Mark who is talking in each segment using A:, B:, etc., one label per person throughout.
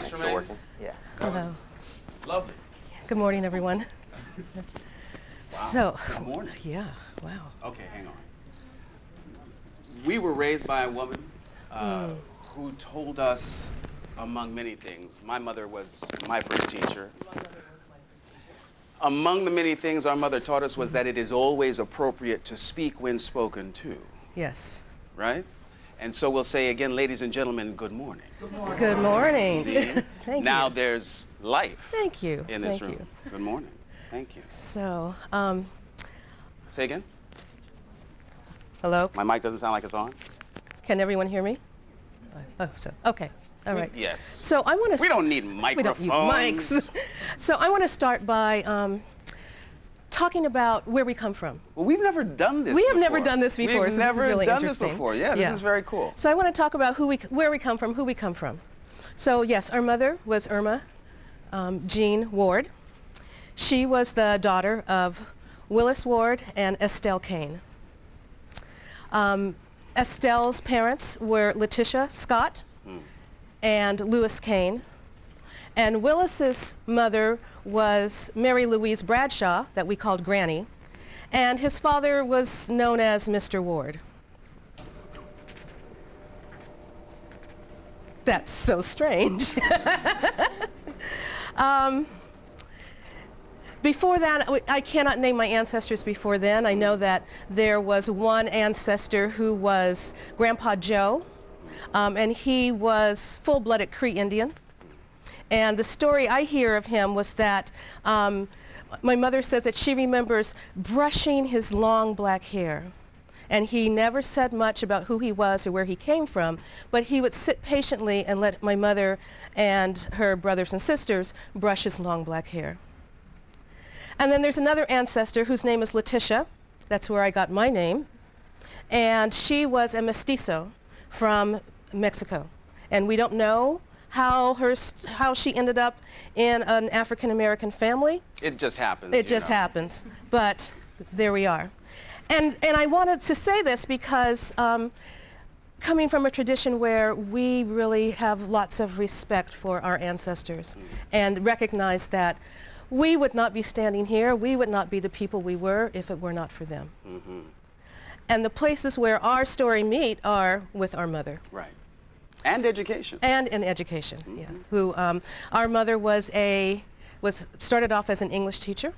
A: Thanks,
B: Still
A: Tremaine.
B: working? Yeah.
C: Hello.
A: Lovely.
C: Good morning, everyone.
A: Wow.
C: So,
A: Good morning.
C: yeah, wow.
A: Okay, hang on. We were raised by a woman who told us, among many things, my mother was my first teacher. Among the many things our mother taught us was that it is always appropriate to speak when spoken to.
C: Yes.
A: Right? And so we'll say again, ladies and gentlemen, good morning.
C: Good morning. Good morning.
A: See?
C: Thank
A: now
C: you.
A: there's life.
C: Thank you.
A: In this
C: Thank
A: room.
C: you.
A: Good morning. Thank you.
C: So,
A: Say again?
C: hello?
A: My mic doesn't sound like it's on?
C: Can everyone hear me? Oh, so, okay. All right.
A: Yes.
C: So I want to.
A: We don't need microphones.
C: We don't need mics. So I want to start by talking about where we come from.
A: Well, we've never done this
C: We
A: before.
C: have never done this before.
A: We've
C: so
A: never
C: this is really
A: done this
C: interesting.
A: before. Yeah, this is very cool.
C: So I want to talk about where we come from, who we come from. So yes, our mother was Irma Jean Ward. She was the daughter of Willis Ward and Estelle Kane. Estelle's parents were Letitia Scott and Louis Kane. And Willis's mother was Mary Louise Bradshaw, that we called Granny. And his father was known as Mr. Ward. That's so strange. Before that, I cannot name my ancestors before then. I know that there was one ancestor who was Grandpa Joe, and he was full-blooded Cree Indian. And the story I hear of him was that my mother says that she remembers brushing his long black hair. And he never said much about who he was or where he came from, but he would sit patiently and let my mother and her brothers and sisters brush his long black hair. And then there's another ancestor whose name is Letitia. That's where I got my name. And she was a mestizo from Mexico. And we don't know how she ended up in an African-American family.
A: It just happens.
C: It just happens. But there we are. And I wanted to say this because coming from a tradition where we really have lots of respect for our ancestors and recognize that we would not be standing here, we would not be the people we were if it were not for them. And the places where our story meet are with our mother.
A: Right. And education.
C: And in education, yeah. Who, our mother started off as an English teacher.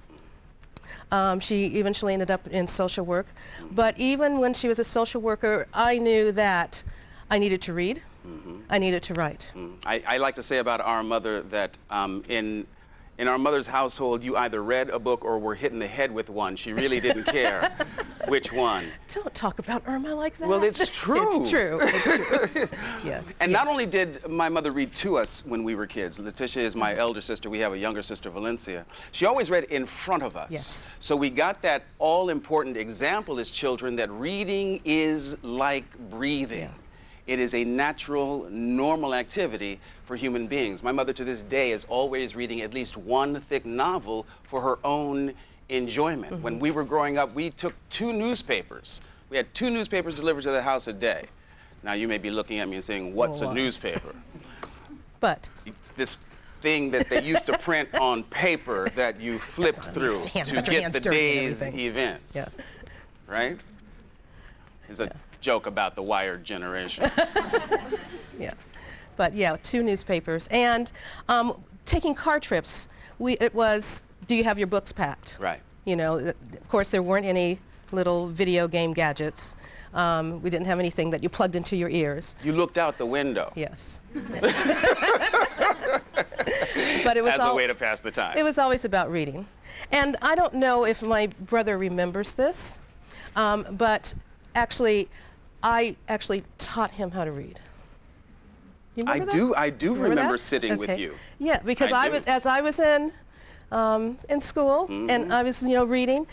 C: She eventually ended up in social work. But even when she was a social worker, I knew that I needed to read, I needed to write.
A: I like to say about our mother that in our mother's household, you either read a book or were hit in the head with one. She really didn't care which one.
C: Don't talk about Irma like that.
A: Well, it's true.
C: It's true. It's true. Yeah.
A: And not only did my mother read to us when we were kids, Letitia is my elder sister, we have a younger sister, Valencia. She always read in front of us.
C: Yes.
A: So we got that all-important example as children that reading is like breathing.
C: Yeah.
A: It is a natural, normal activity for human beings. My mother to this day is always reading at least one thick novel for her own enjoyment. When we were growing up, we took 2 newspapers. We had 2 newspapers delivered to the house a day. Now you may be looking at me and saying, what's a newspaper?
C: But
A: It's this thing that they used to print on paper that you flipped through to get the day's events.
C: Yeah.
A: Right? There's a joke about the wired generation.
C: yeah. But yeah, 2 newspapers. And taking car trips, it was, do you have your books packed?
A: Right.
C: You know, of course there weren't any little video game gadgets. We didn't have anything that you plugged into your ears.
A: You looked out the window.
C: Yes. But it was
A: as a way to pass the time.
C: It was always about reading. And I don't know if my brother remembers this, but actually, I actually taught him how to read. You remember that?
A: I do remember sitting with you.
C: Yeah, because as I was in school and I was, reading,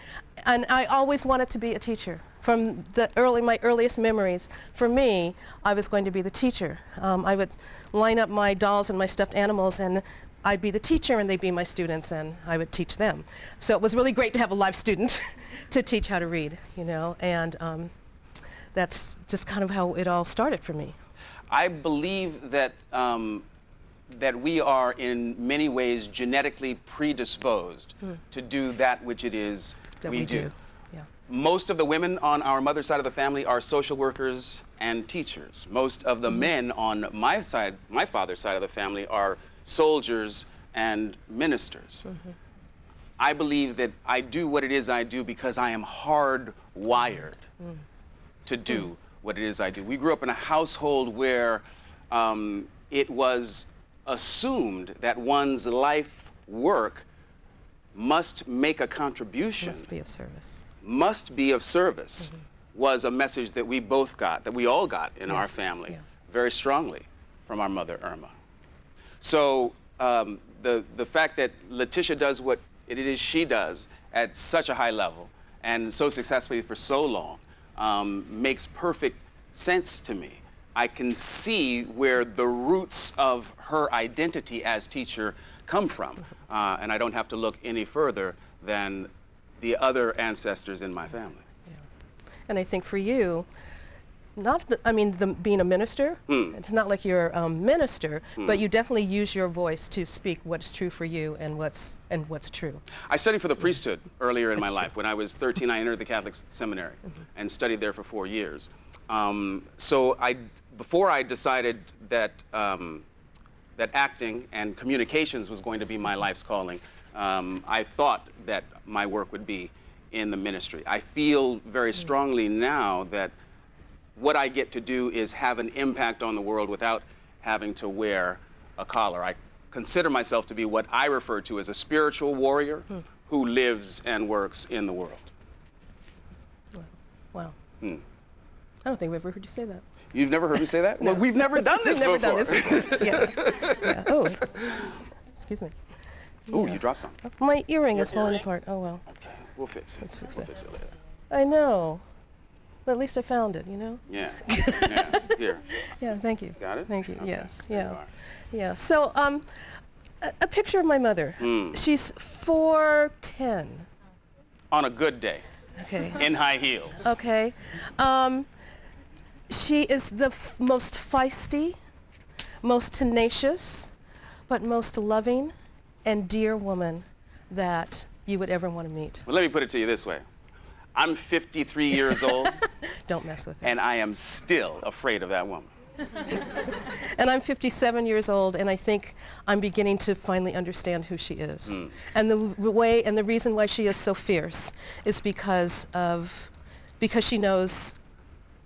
C: and I always wanted to be a teacher. From my earliest memories, for me, I was going to be the teacher. I would line up my dolls and my stuffed animals, and I'd be the teacher, and they'd be my students, and I would teach them. So it was really great to have a live student to teach how to read, and that's just kind of how it all started for me.
A: I believe that that we are in many ways genetically predisposed to do that which it is
C: That
A: we
C: we
A: do.
C: do. Yeah.
A: Most of the women on our mother's side of the family are social workers and teachers. Most of the men on my side, my father's side of the family, are soldiers and ministers. I believe that I do what it is I do because I am hardwired to do what it is I do. We grew up in a household where it was assumed that one's life work must make a contribution.
C: Must be of service.
A: Must be of service was a message that we both got, that we all got in our family very strongly from our mother, Irma. So the fact that Letitia does what it is she does at such a high level and so successfully for so long makes perfect sense to me. I can see where the roots of her identity as teacher come from, and I don't have to look any further than the other ancestors in my family.
C: Yeah. And I think for you, being a minister, it's not like you're a minister, but you definitely use your voice to speak what's true for you and what's true.
A: I studied for the priesthood earlier in my life. When I was 13, I entered the Catholic seminary and studied there for 4 years. So before I decided that, that acting and communications was going to be my life's calling, I thought that my work would be in the ministry. I feel very strongly now that what I get to do is have an impact on the world without having to wear a collar. I consider myself to be what I refer to as a spiritual warrior who lives and works in the world.
C: Wow. I don't think we've ever heard you say that.
A: You've never heard me say that?
C: No.
A: Well, we've never done this
C: We've
A: before.
C: never done this before. Yeah. Oh, excuse me.
A: Oh, you dropped something.
C: My earring
A: Your
C: is falling
A: earring?
C: apart. Oh, well.
A: Okay, we'll fix it.
C: Let's fix
A: We'll
C: it.
A: fix it later.
C: I know. But at least I found it, you know?
A: Yeah, yeah, here.
C: Yeah, thank you.
A: Got it?
C: Thank you,
A: Okay,
C: yes,
A: there you
C: yeah.
A: are.
C: Yeah, so a picture of my mother. She's 4'10".
A: On a good day,
C: Okay.
A: in high heels.
C: Okay. She is the most feisty, most tenacious, but most loving and dear woman that you would ever want to meet.
A: Well, let me put it to you this way. I'm 53 years old,
C: Don't mess with it.
A: and I am still afraid of that woman.
C: And I'm 57 years old, and I think I'm beginning to finally understand who she is. And the way and the reason why she is so fierce is because she knows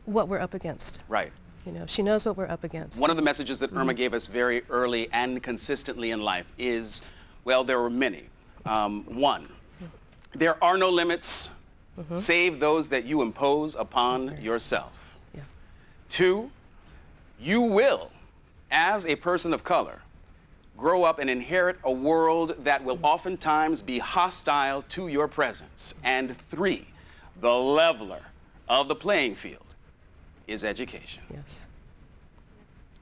C: what we're up against.
A: Right.
C: You know, she knows what we're up against.
A: One of the messages that Irma gave us very early and consistently in life is, well, there were many. One, there are no limits save those that you impose upon yourself.
C: Yeah.
A: Two, you will, as a person of color, grow up and inherit a world that will oftentimes be hostile to your presence. And three, the leveler of the playing field is education.
C: Yes.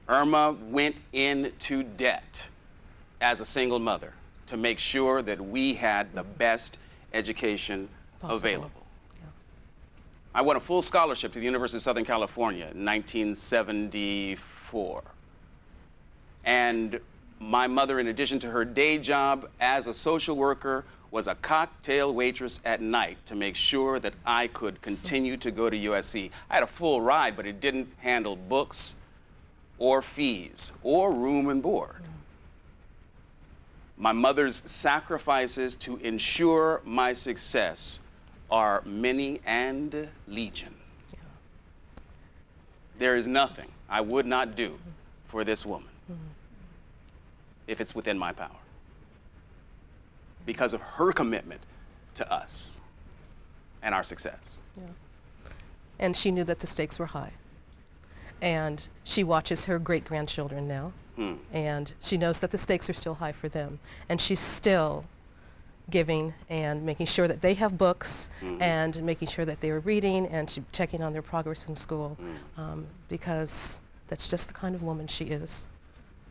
A: Irma went into debt as a single mother to make sure that we had the best education available.
C: Yeah.
A: I won a full scholarship to the University of Southern California in 1974. And my mother, in addition to her day job as a social worker, was a cocktail waitress at night to make sure that I could continue to go to USC. I had a full ride, but it didn't handle books or fees or room and board. My mother's sacrifices to ensure my success are many and legion.
C: Yeah.
A: There is nothing I would not do for this woman if it's within my power, because of her commitment to us and our success.
C: Yeah. And she knew that the stakes were high. And she watches her great-grandchildren now, and she knows that the stakes are still high for them. And she's still giving and making sure that they have books and making sure that they are reading and checking on their progress in school, because that's just the kind of woman she is.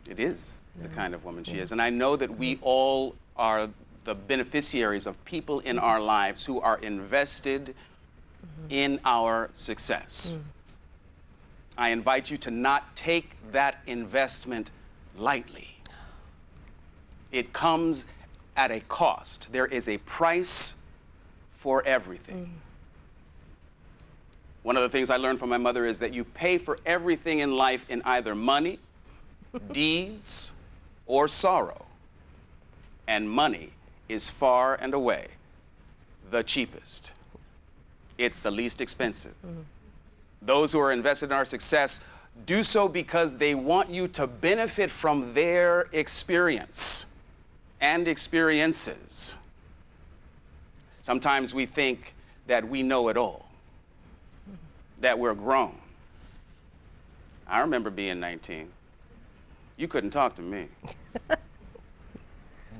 A: It is the kind of woman she is. And I know that we all are the beneficiaries of people in our lives who are invested in our success. I invite you to not take that investment lightly. It comes at a cost. There is a price for everything. One of the things I learned from my mother is that you pay for everything in life in either money, deeds, or sorrow. And money is far and away the cheapest. It's the least expensive. Those who are invested in our success do so because they want you to benefit from their experience and experiences. Sometimes we think that we know it all, that we're grown. I remember being 19. You couldn't talk to me.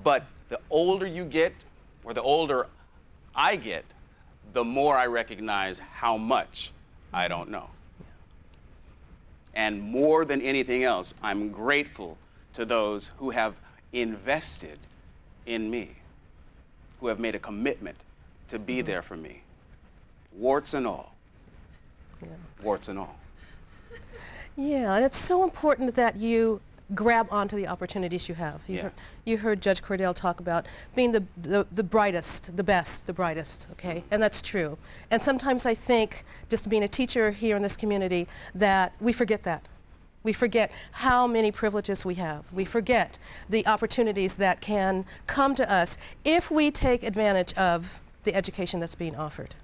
A: But the older you get, or the older I get, the more I recognize how much I don't know. And more than anything else, I'm grateful to those who have invested in me, who have made a commitment to be there for me, warts and all. Warts and all.
C: Yeah, and it's so important that you grab onto the opportunities you have. You heard Judge Cordell talk about being the brightest, the best, the brightest, okay? And that's true. And sometimes I think, just being a teacher here in this community, that we forget that. We forget how many privileges we have. We forget the opportunities that can come to us if we take advantage of the education that's being offered.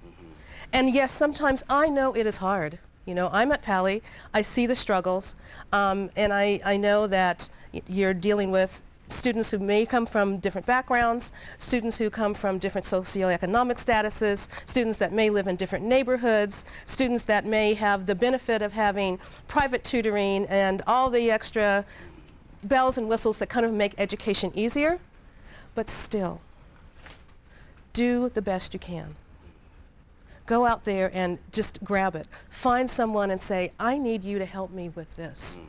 C: And yes, sometimes I know it is hard. You know, I'm at Pali, I see the struggles, and I know that you're dealing with students who may come from different backgrounds, students who come from different socioeconomic statuses, students that may live in different neighborhoods, students that may have the benefit of having private tutoring and all the extra bells and whistles that kind of make education easier. But still, do the best you can. Go out there and just grab it. Find someone and say, I need you to help me with this.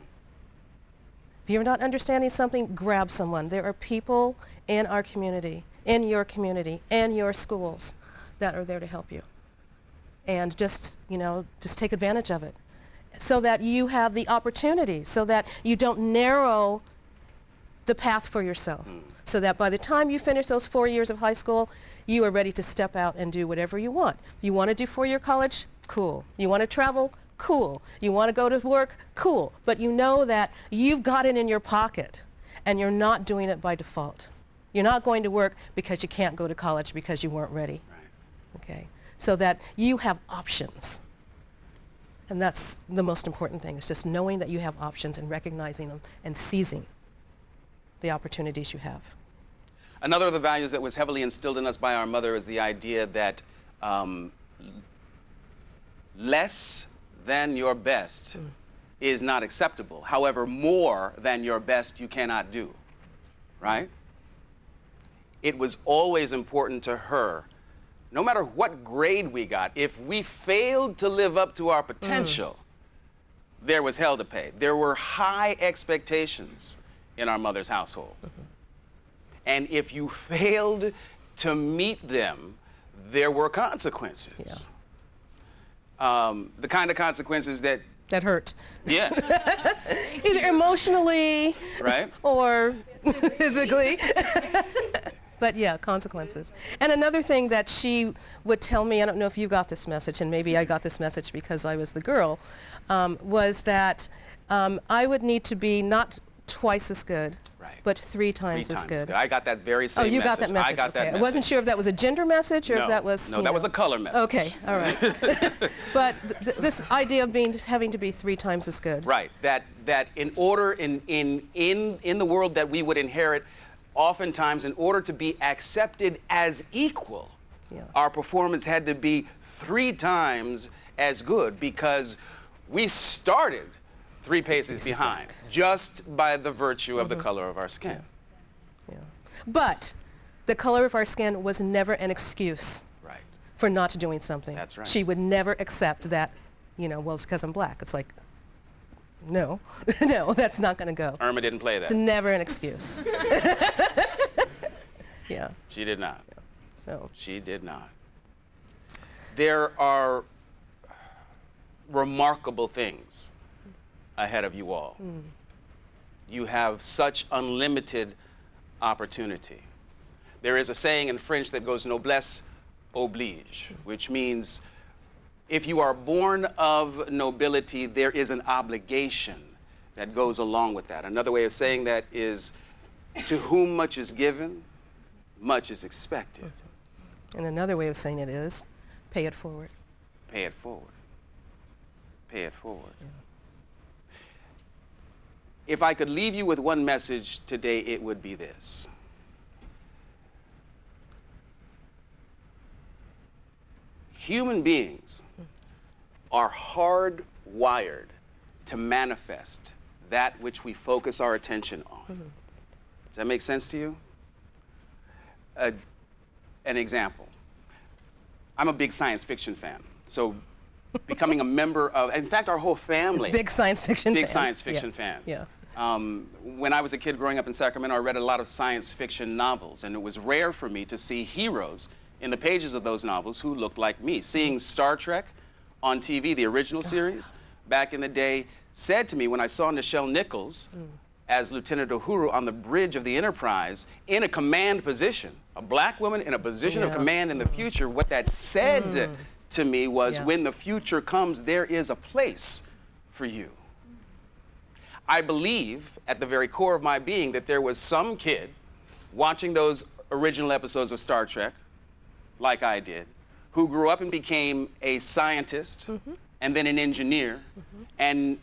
C: If you're not understanding something, grab someone. There are people in our community, in your community, and your schools that are there to help you. And just, you know, just take advantage of it so that you have the opportunity, so that you don't narrow the path for yourself, so that by the time you finish those 4 years of high school, you are ready to step out and do whatever you want. You want to do four-year college? Cool. You want to travel? Cool. You want to go to work? Cool. But you know that you've got it in your pocket and you're not doing it by default. You're not going to work because you can't go to college because you weren't ready. Right. Okay. So that you have options. And that's the most important thing, is just knowing that you have options and recognizing them and seizing the opportunities you have.
A: Another of the values that was heavily instilled in us by our mother is the idea that less than your best is not acceptable. However, more than your best you cannot do, right? It was always important to her, no matter what grade we got, if we failed to live up to our potential, there was hell to pay. There were high expectations in our mother's household. And if you failed to meet them, there were consequences. The kind of consequences that
C: hurt.
A: Yeah.
C: Either emotionally,
A: right,
C: or physically. But yeah, consequences. And another thing that she would tell me, I don't know if you got this message, and maybe I got this message because I was the girl, was that I would need to be not twice as good, but three times as good.
A: I got that very same message.
C: Oh, you got that message.
A: I got that message.
C: I wasn't sure if that was a gender message or if that was...
A: No, that was a color message.
C: Okay, all right. But this idea of having to be 3 times as good.
A: Right, that in order, in the world that we would inherit, oftentimes in order to be accepted as equal, our performance had to be 3 times as good, because we started 3 paces behind, just by the virtue of the color of our skin.
C: But the color of our skin was never an excuse for not doing something.
A: That's right.
C: She would never accept that, you know, well, it's because I'm black. It's like, no, no, that's not going to go.
A: Irma didn't play that.
C: It's never an excuse.
A: She did not.
C: So.
A: She did not. There are remarkable things ahead of you all. You have such unlimited opportunity. There is a saying in French that goes noblesse oblige, which means if you are born of nobility, there is an obligation that goes along with that. Another way of saying that is, to whom much is given, much is expected.
C: And another way of saying it is, pay it forward.
A: Pay it forward. Pay it forward.
C: Yeah.
A: If I could leave you with one message today, it would be this. Human beings are hardwired to manifest that which we focus our attention on. Does that make sense to you? An example. I'm a big science fiction fan. So becoming a member of, in fact, our whole family.
C: Big science fiction fans.
A: Big science fiction fans.
C: Yeah.
A: When I was a kid growing up in Sacramento, I read a lot of science fiction novels, and it was rare for me to see heroes in the pages of those novels who looked like me. Seeing Star Trek on TV, the original series, back in the day, said to me when I saw Nichelle Nichols as Lieutenant Uhuru on the bridge of the Enterprise in a command position, a black woman in a position of command in the future, what that said to me was, when the future comes, there is a place for you. I believe at the very core of my being that there was some kid watching those original episodes of Star Trek, like I did, who grew up and became a scientist and then an engineer and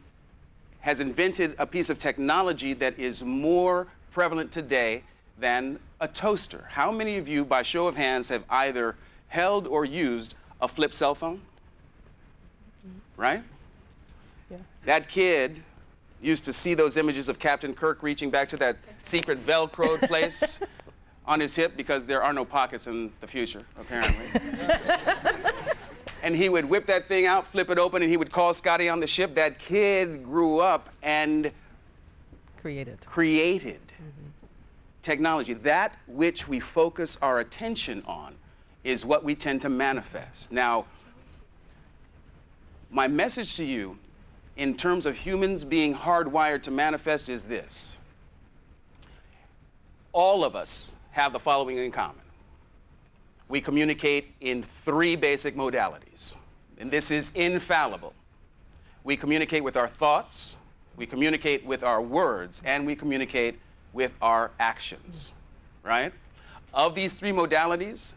A: has invented a piece of technology that is more prevalent today than a toaster. How many of you, by show of hands, have either held or used a flip cell phone? Right?
C: Yeah.
A: That kid used to see those images of Captain Kirk reaching back to that secret Velcroed place on his hip, because there are no pockets in the future, apparently. And he would whip that thing out, flip it open, and he would call Scotty on the ship. That kid grew up and created technology. That which we focus our attention on is what we tend to manifest. Now, my message to you in terms of humans being hardwired to manifest is this. All of us have the following in common. We communicate in 3 basic modalities, and this is infallible. We communicate with our thoughts, we communicate with our words, and we communicate with our actions, right? Of these 3 modalities,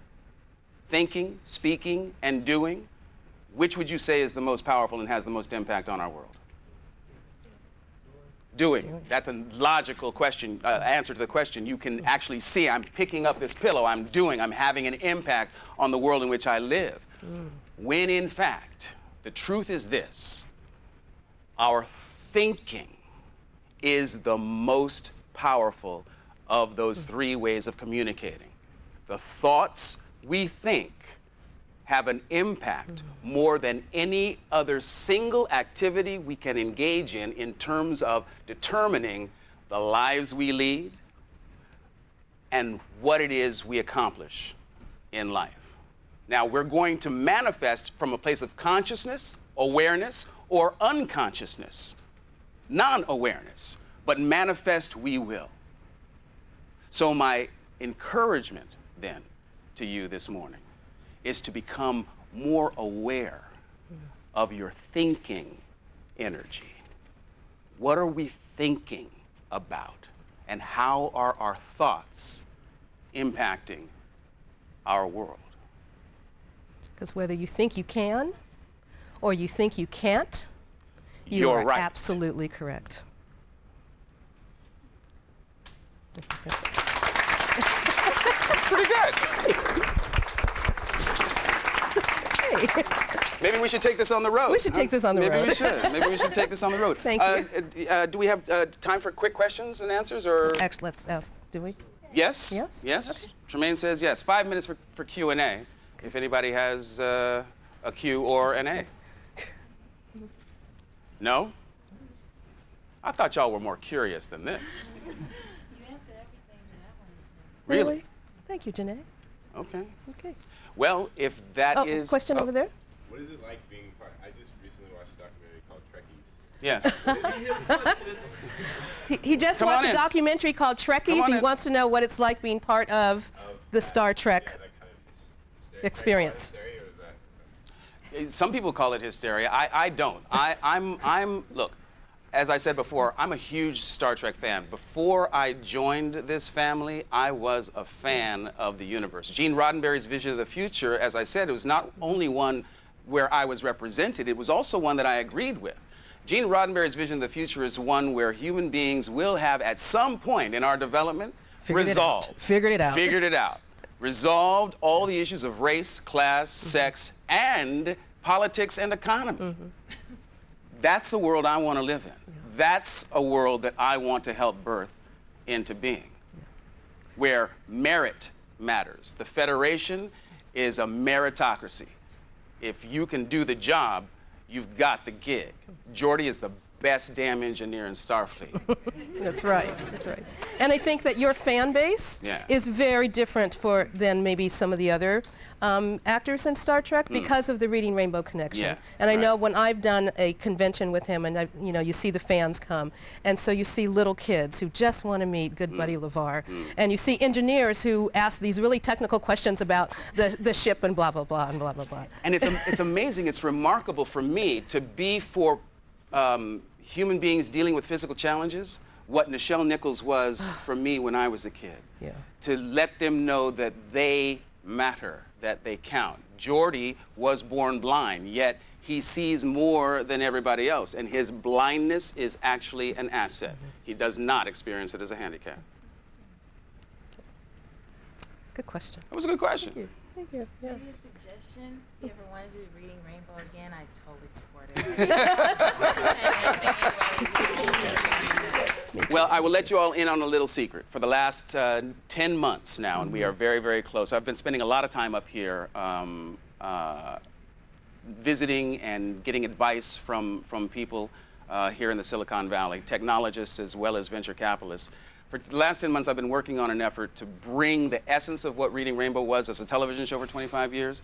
A: thinking, speaking, and doing, which would you say is the most powerful and has the most impact on our world? Doing. That's a logical question, answer to the question. You can actually see, I'm picking up this pillow, I'm doing, I'm having an impact on the world in which I live. When in fact, the truth is this, our thinking is the most powerful of those 3 ways of communicating. The thoughts we think have an impact more than any other single activity we can engage in terms of determining the lives we lead and what it is we accomplish in life. Now, we're going to manifest from a place of consciousness, awareness, or unconsciousness, non-awareness, but manifest we will. So my encouragement then to you this morning is to become more aware of your thinking energy. What are we thinking about? And how are our thoughts impacting our world?
C: Because whether you think you can or you think you can't,
A: You're
C: are
A: right.
C: absolutely correct.
A: That's pretty good. Maybe we should take this on the road.
C: We should take this on the road.
A: Maybe we should. Maybe we should take this on the road.
C: Thank you.
A: Do we have time for quick questions and answers, or?
C: Actually, let's ask, do we?
A: Yes?
C: Yes?
A: Yes?
C: Okay.
A: Tremaine says yes. 5 minutes for Q&A, if anybody has a Q or an A. No? I thought y'all were more curious than this.
B: You answered everything that I wanted to know.
A: Really?
C: Thank you, Janae.
A: Okay.
C: Okay.
A: Well, if that is...
C: Question over there?
D: What is it like being part? I just recently watched a documentary called Trekkies.
A: Yes.
C: He just
A: Come
C: watched
A: on
C: a
A: in.
C: documentary called Trekkies. He
A: in.
C: wants to know what it's like being part of the Star Trek experience.
A: Some people call it hysteria. I don't. Look, as I said before, I'm a huge Star Trek fan. Before I joined this family, I was a fan of the universe. Gene Roddenberry's vision of the future, as I said, it was not only one where I was represented, it was also one that I agreed with. Gene Roddenberry's vision of the future is one where human beings will have, at some point in our development,
C: Figured it out.
A: Resolved all the issues of race, class, sex, and politics and economy. That's the world I want to live in. That's a world that I want to help birth into being, where merit matters. The Federation is a meritocracy. If you can do the job, you've got the gig. Geordi is the best damn engineer in Starfleet.
C: That's right. That's right. And I think that your fan base is very different than maybe some of the other actors in Star Trek because of the Reading Rainbow connection.
A: Yeah,
C: and I know when I've done a convention with him, and you see the fans come, and so you see little kids who just want to meet good buddy LeVar, and you see engineers who ask these really technical questions about the ship and blah blah blah and blah blah blah.
A: And it's amazing. It's remarkable for me to be for human beings dealing with physical challenges what Nichelle Nichols was for me when I was a kid.
C: Yeah.
A: To let them know that they matter, that they count. Geordi was born blind, yet he sees more than everybody else, and his blindness is actually an asset. He does not experience it as a handicap.
C: Good question.
A: That was a good question.
C: Thank you. Thank you. Yeah.
B: Maybe a suggestion. If you ever wanted to do Reading Rainbow again, I totally support it.
A: Well, I will let you all in on a little secret. For the last 10 months now, and we are very, very close, I've been spending a lot of time up here visiting and getting advice from people here in the Silicon Valley, technologists as well as venture capitalists. For the last 10 months, I've been working on an effort to bring the essence of what Reading Rainbow was as a television show for 25 years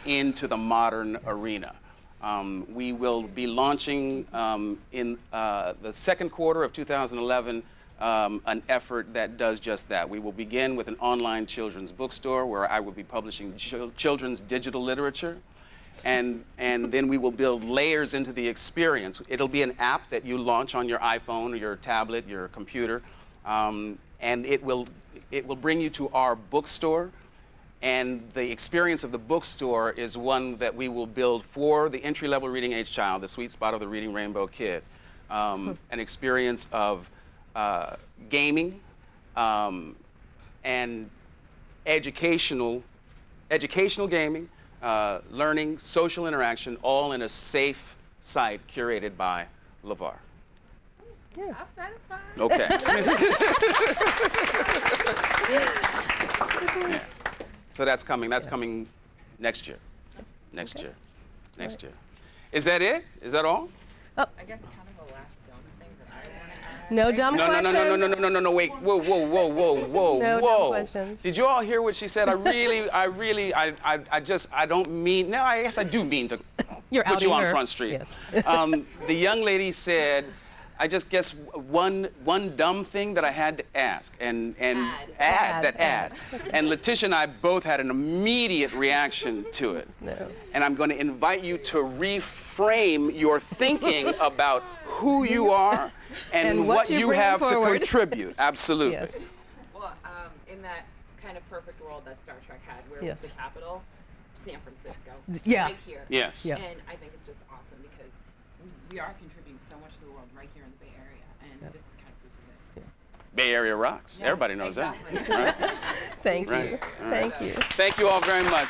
A: into the modern arena. We will be launching in the second quarter of 2011 an effort that does just that. We will begin with an online children's bookstore where I will be publishing children's digital literature. And then we will build layers into the experience. It'll be an app that you launch on your iPhone or your tablet, your computer, and it will bring you to our bookstore. And the experience of the bookstore is one that we will build for the entry-level reading age child, the sweet spot of the Reading Rainbow kid. An experience of gaming and educational gaming, learning, social interaction, all in a safe site curated by LeVar.
C: Yeah.
B: I'm satisfied.
A: Okay. Yeah. So that's coming. That's coming next year. Next year. Next year. Is that it? Is that all?
B: I guess kind of a last dumb thing that I want to add.
C: No dumb questions?
A: No, wait. Whoa.
C: No dumb questions.
A: Did you all hear what she said? I don't mean, no, I guess I do mean to put you on Front Street.
C: Yes.
A: The young lady said, I just guess one dumb thing that I had to ask and add. And Letitia and I both had an immediate reaction to it.
C: No.
A: And I'm going to invite you to reframe your thinking about who you are and what you have
C: forward.
A: to contribute. Absolutely.
C: Yes.
D: Well, in that kind of perfect world that Star Trek had, where was the capital? San Francisco.
C: Yeah.
D: Right here.
A: Yes.
C: Yeah.
D: And I think it's just awesome because we are contributing so much to the world right here in the Bay Area, and this is kind of proof of it.
A: Bay Area rocks.
D: Yeah,
A: Everybody knows
D: exactly.
A: that. Right?
C: Thank you.
A: Right.
C: Thank you.
A: Thank you all very much.